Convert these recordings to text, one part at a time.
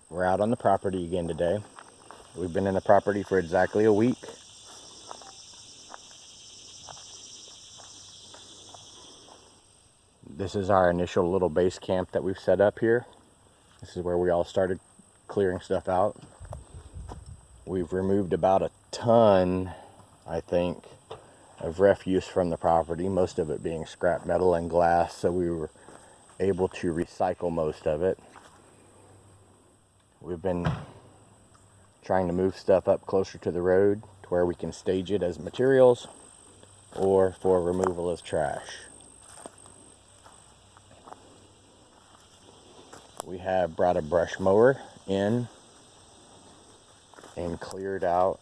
We're out on the property again today. We've been in the property for exactly a week. This is our initial little base camp that we've set up here. This is where we all started clearing stuff out. We've removed about a ton, I think, of refuse from the property, most of it being scrap metal and glass, so we were able to recycle most of it. We've been trying to move stuff up closer to the road to where we can stage it as materials or for removal as trash. We have brought a brush mower in and cleared out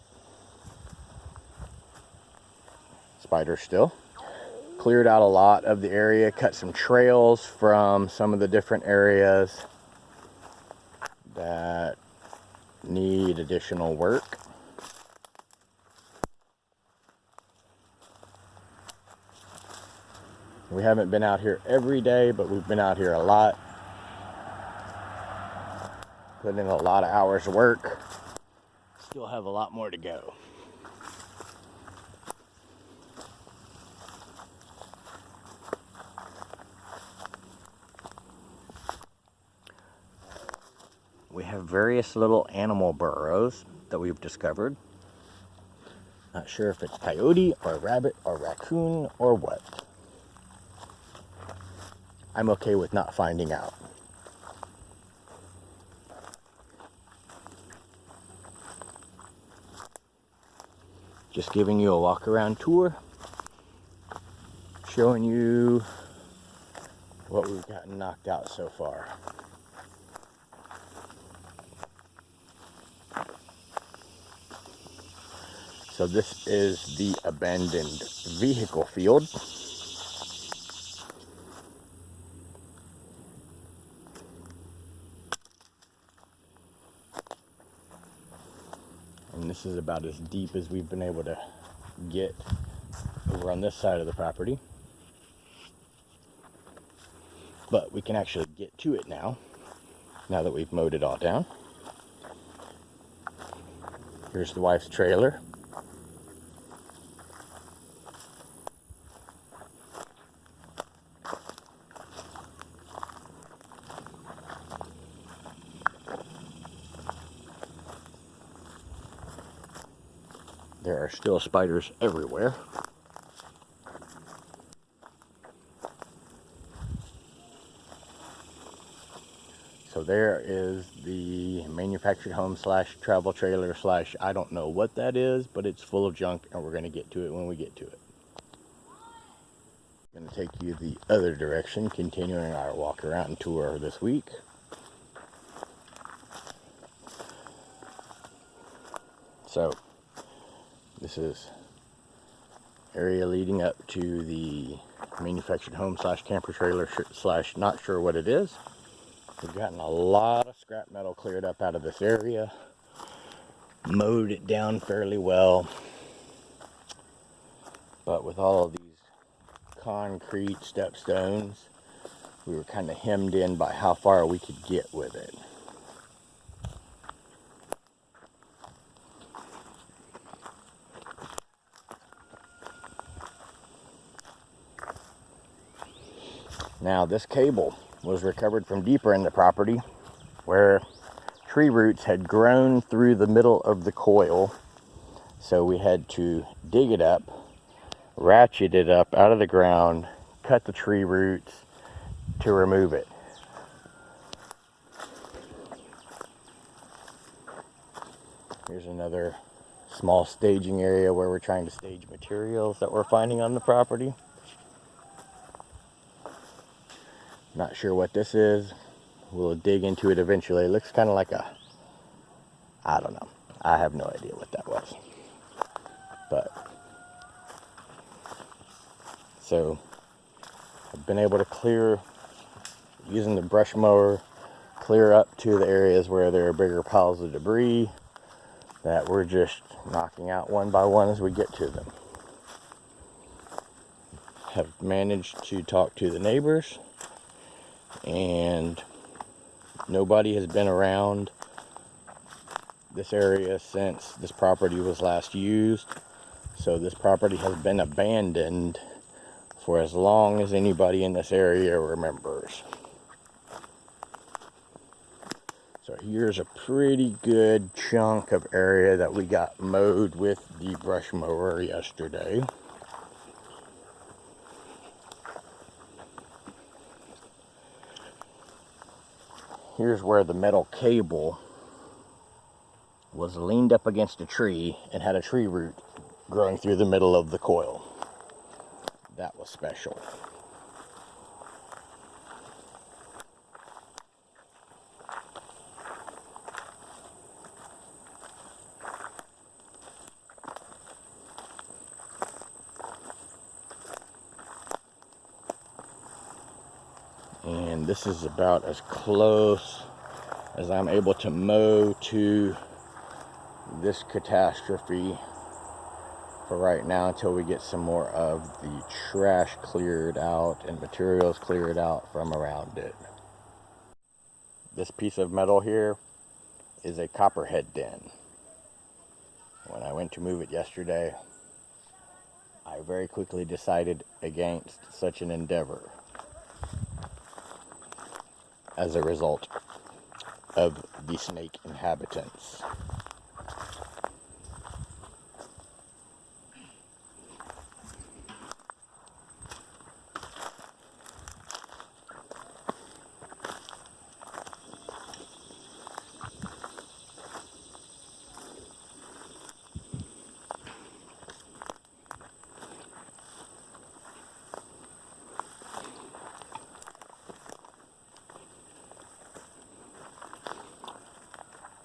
spiders still. Cleared out a lot of the area, cut some trails from some of the different areas that need additional work. We haven't been out here every day, but we've been out here a lot. Put in a lot of hours of work. Still have a lot more to go. We have various little animal burrows that we've discovered. Not sure if it's coyote or rabbit or raccoon or what. I'm okay with not finding out. Just giving you a walk around tour, showing you what we've gotten knocked out so far. So this is the abandoned vehicle field. And this is about as deep as we've been able to get over on this side of the property. But we can actually get to it now that we've mowed it all down. Here's the wife's trailer. There are still spiders everywhere. So there is the manufactured home slash travel trailer slash I don't know what that is, but it's full of junk and we're going to get to it when we get to it. I'm going to take you the other direction, continuing our walk around tour this week. So this is area leading up to the manufactured home slash camper trailer slash not sure what it is. We've gotten a lot of scrap metal cleared up out of this area, mowed it down fairly well, but with all of these concrete stepstones, we were kind of hemmed in by how far we could get with it. Now this cable was recovered from deeper in the property where tree roots had grown through the middle of the coil. So we had to dig it up, ratchet it up out of the ground, cut the tree roots to remove it. Here's another small staging area where we're trying to stage materials that we're finding on the property. Not sure what this is. We'll dig into it eventually. It looks kind of like I don't know. I have no idea what that was. But, so, I've been able to clear, using the brush mower, clear up to the areas where there are bigger piles of debris that we're just knocking out one by one as we get to them. Have managed to talk to the neighbors, and nobody has been around this area since this property was last used. So this property has been abandoned for as long as anybody in this area remembers. So here's a pretty good chunk of area that we got mowed with the brush mower yesterday. Here's where the metal cable was leaned up against a tree and had a tree root growing through the middle of the coil. That was special. And this is about as close as I'm able to mow to this catastrophe for right now, until we get some more of the trash cleared out and materials cleared out from around it. This piece of metal here is a copperhead den. When I went to move it yesterday, I very quickly decided against such an endeavor as a result of the snake inhabitants.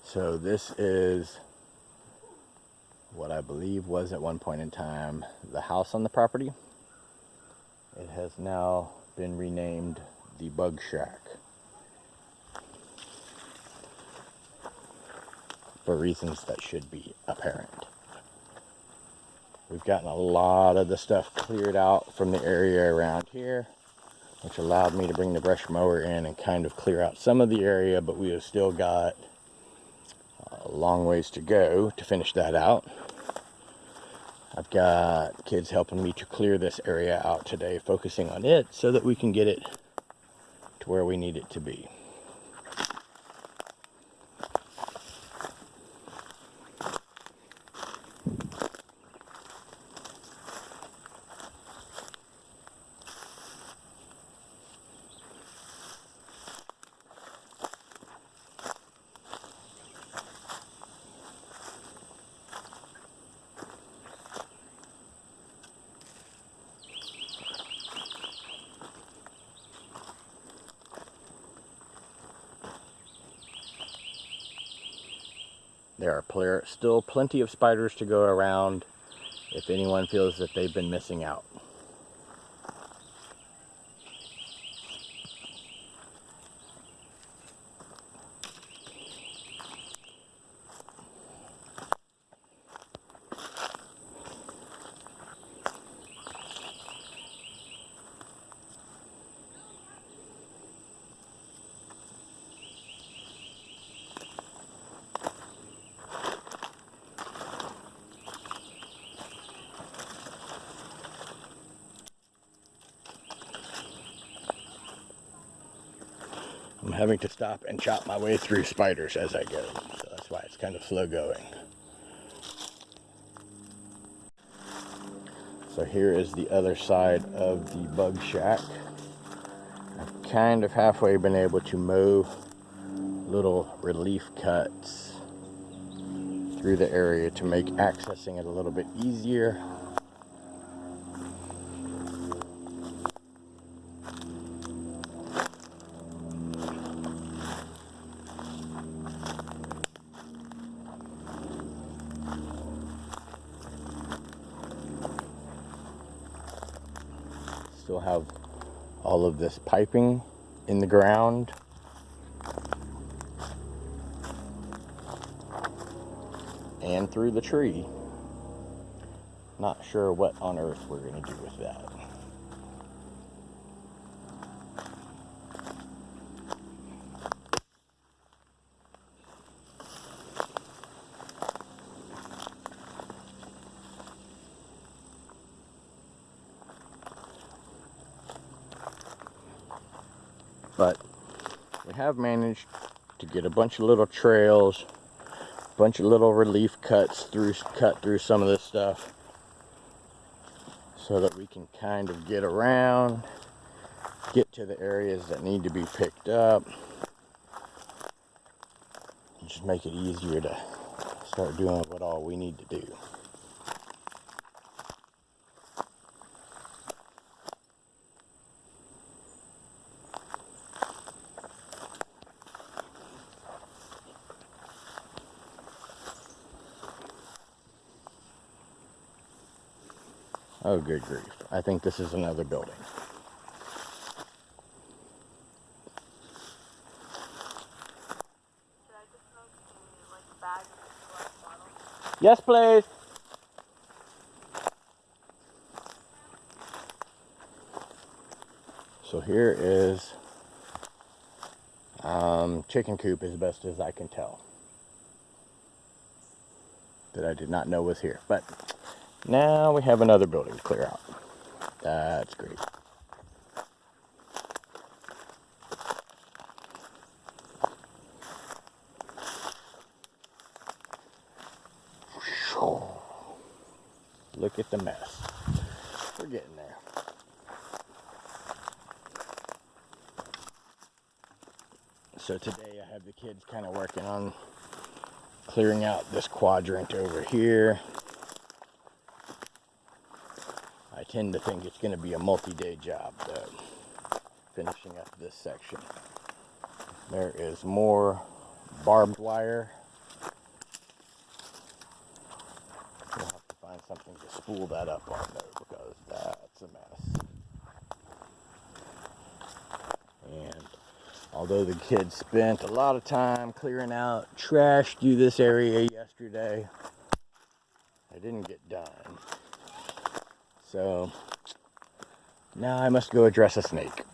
So this is what I believe was at one point in time the house on the property. It has now been renamed the Bug Shack for reasons that should be apparent. We've gotten a lot of the stuff cleared out from the area around here, which allowed me to bring the brush mower in and kind of clear out some of the area, but we have still got a long ways to go to finish that out. I've got kids helping me to clear this area out today, focusing on it so that we can get it to where we need it to be. There are still plenty of spiders to go around if anyone feels that they've been missing out. I'm having to stop and chop my way through spiders as I go, so that's why it's kind of slow going. So here is the other side of the Bug Shack. I've kind of halfway been able to mow little relief cuts through the area to make accessing it a little bit easier. Still have all of this piping in the ground. And through the tree. Not sure what on earth we're going to do with that. but we have managed to get a bunch of little trails, a bunch of little relief cut through some of this stuff, so that we can kind of get around, get to the areas that need to be picked up, and just make it easier to start doing what all we need to do. Oh, good grief. I think this is another building. Should I just make a bag of glass bottles? Yes, please. So here is chicken coop, as best as I can tell, that I did not know was here. But now we have another building to clear out. That's great. Look at the mess. We're getting there. So today I have the kids kind of working on clearing out this quadrant over here. I tend to think it's going to be a multi-day job, though, finishing up this section. There is more barbed wire. We'll have to find something to spool that up on, though, because that's a mess. And although the kids spent a lot of time clearing out trash through this area yesterday, I didn't get done. So now I must go address a snake.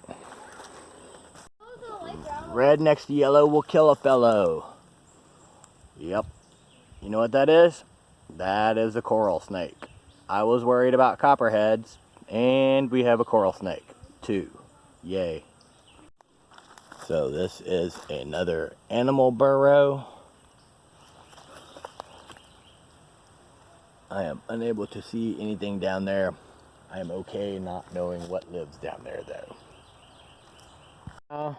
Red next to yellow will kill a fellow. Yep. You know what that is? That is a coral snake. I was worried about copperheads, and we have a coral snake too. Yay. So this is another animal burrow. I am unable to see anything down there. I am okay not knowing what lives down there, though.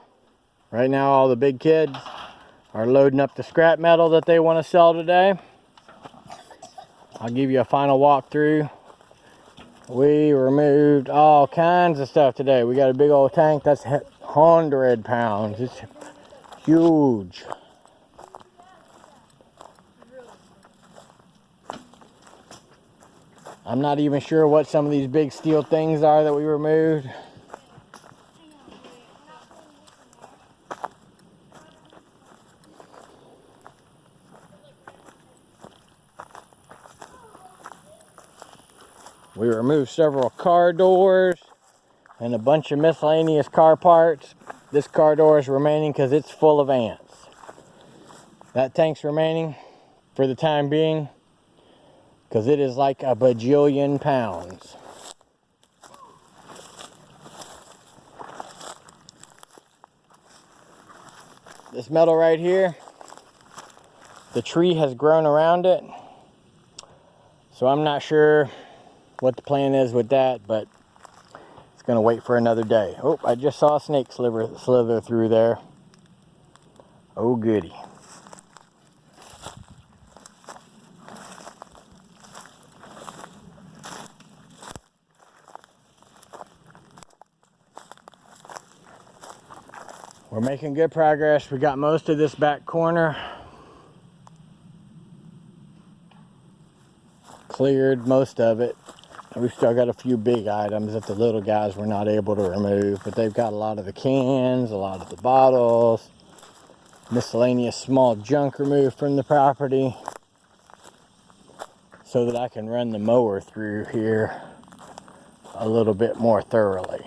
Right now all the big kids are loading up the scrap metal that they want to sell today. I'll give you a final walkthrough. We removed all kinds of stuff today. We got a big old tank that's 100 pounds. It's huge. I'm not even sure what some of these big steel things are that we removed. We removed several car doors and a bunch of miscellaneous car parts. This car door is remaining because it's full of ants. That tank's remaining for the time being because it is like a bajillion pounds. This metal right here, the tree has grown around it, so I'm not sure what the plan is with that, but it's gonna wait for another day. Oh, I just saw a snake slither through there. Oh goody. We're making good progress. We got most of this back corner cleared, most of it. And we've still got a few big items that the little guys were not able to remove, but they've got a lot of the cans, a lot of the bottles, miscellaneous small junk removed from the property, so that I can run the mower through here a little bit more thoroughly.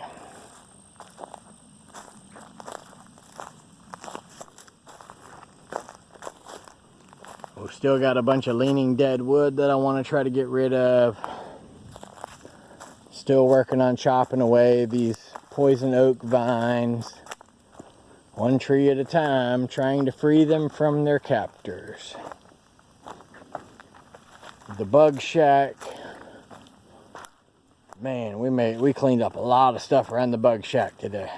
We've still got a bunch of leaning dead wood that I want to try to get rid of. Still working on chopping away these poison oak vines. One tree at a time, trying to free them from their captors. The bug shack. Man, we cleaned up a lot of stuff around the bug shack today.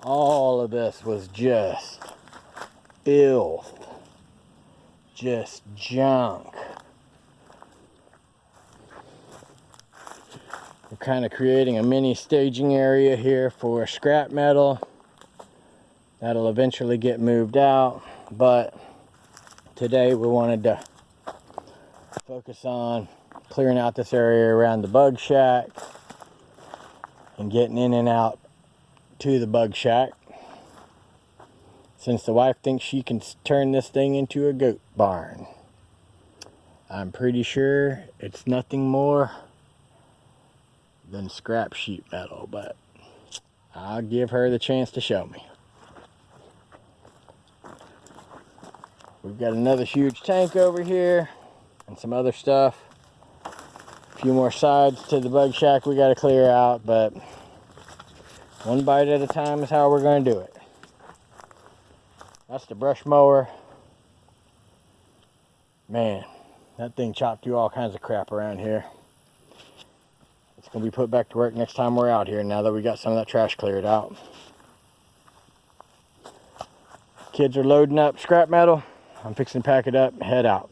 All of this was just filth. Just junk. We're kind of creating a mini staging area here for scrap metal. That'll eventually get moved out, but today we wanted to focus on clearing out this area around the bug shack and getting in and out to the bug shack, since the wife thinks she can turn this thing into a goat barn. I'm pretty sure it's nothing more than scrap sheet metal, but I'll give her the chance to show me. We've got another huge tank over here and some other stuff. A few more sides to the bug shack we got to clear out, but one bite at a time is how we're going to do it. That's the brush mower. Man, that thing chopped through all kinds of crap around here. It's going to be put back to work next time we're out here, now that we got some of that trash cleared out. Kids are loading up scrap metal. I'm fixing to pack it up and head out.